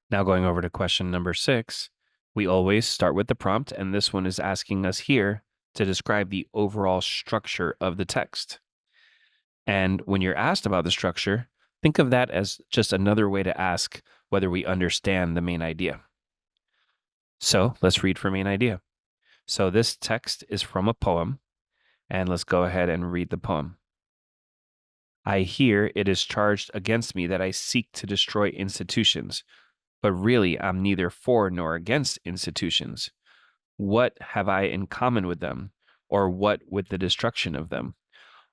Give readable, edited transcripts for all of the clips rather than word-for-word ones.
Now going over to question number 6, we always start with the prompt, and this one is asking us here to describe the overall structure of the text. And when you're asked about the structure, think of that as just another way to ask whether we understand the main idea. So let's read for main idea. So this text is from a poem, and let's go ahead and read the poem. I hear it is charged against me that I seek to destroy institutions, but really I'm neither for nor against institutions. What have I in common with them, or what with the destruction of them?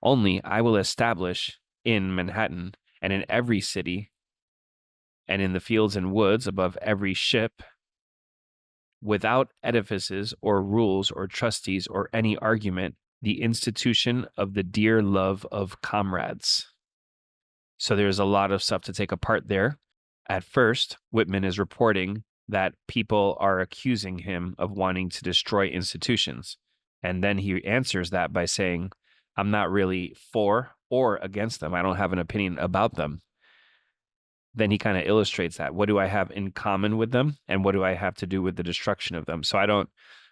Only I will establish in Manhattan and in every city and in the fields and woods above every ship, without edifices or rules or trustees or any argument, the institution of the dear love of comrades. So there's a lot of stuff to take apart there. At first, Whitman is reporting that people are accusing him of wanting to destroy institutions. And then he answers that by saying, I'm not really for or against them. I don't have an opinion about them. Then he kind of illustrates that. What do I have in common with them? And what do I have to do with the destruction of them? So I don't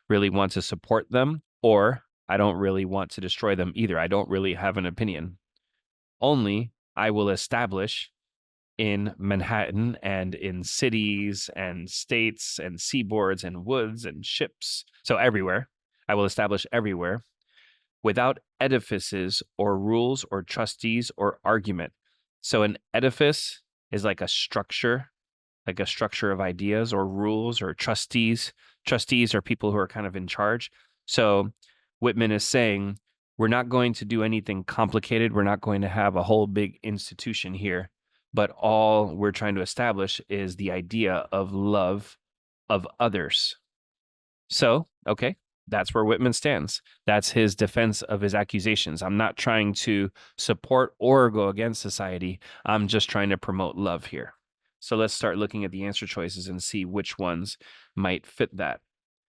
really want to support them, or I don't really want to destroy them either. I don't really have an opinion. Only I will establish in Manhattan and in cities and states and seaboards and woods and ships. So everywhere, I will establish everywhere without edifices or rules or trustees or argument. So an edifice is like a structure of ideas or rules or trustees. Trustees are people who are kind of in charge. So Whitman is saying, we're not going to do anything complicated. We're not going to have a whole big institution here, but all we're trying to establish is the idea of love of others. So, okay, that's where Whitman stands. That's his defense of his accusations. I'm not trying to support or go against society. I'm just trying to promote love here. So let's start looking at the answer choices and see which ones might fit that.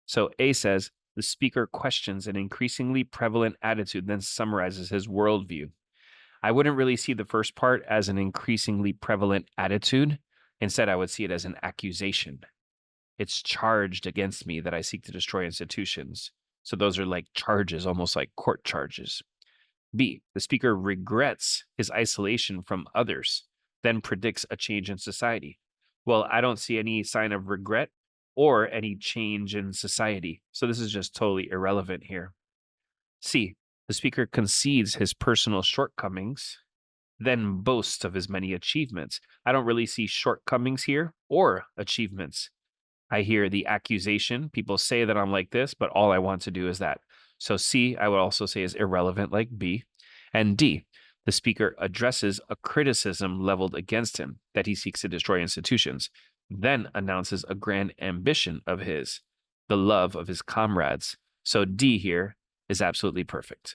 So A says, the speaker questions an increasingly prevalent attitude, then summarizes his worldview. I wouldn't really see the first part as an increasingly prevalent attitude. Instead, I would see it as an accusation. It's charged against me that I seek to destroy institutions. So those are like charges, almost like court charges. B, the speaker regrets his isolation from others, then predicts a change in society. Well, I don't see any sign of regret or any change in society. So this is just totally irrelevant here. C, the speaker concedes his personal shortcomings, then boasts of his many achievements. I don't really see shortcomings here or achievements. I hear the accusation. People say that I'm like this, but all I want to do is that. So C, I would also say, is irrelevant like B. And D, the speaker addresses a criticism leveled against him that he seeks to destroy institutions, then announces a grand ambition of his, the love of his comrades. So D here is absolutely perfect.